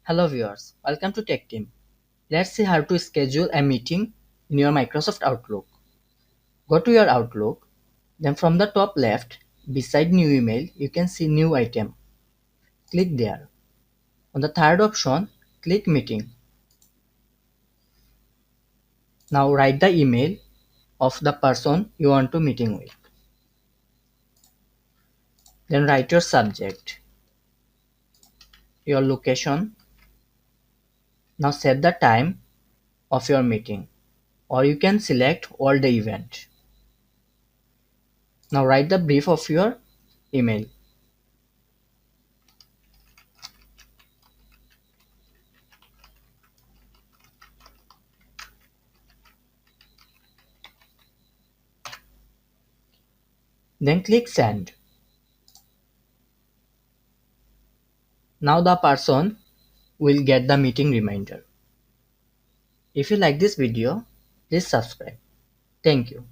Hello viewers, welcome to Tech Team. Let's see how to schedule a meeting in your Microsoft Outlook. Go to your Outlook, then from the top left, beside new email, you can see new item. Click there. On the third option, click meeting. Now write the email of the person you want to meeting with. Then write your subject, your location. Now set the time of your meeting, or you can select all the event. Now write the brief of your email. Then click send. Now the person will get the meeting reminder. If you like this video, please subscribe. Thank you.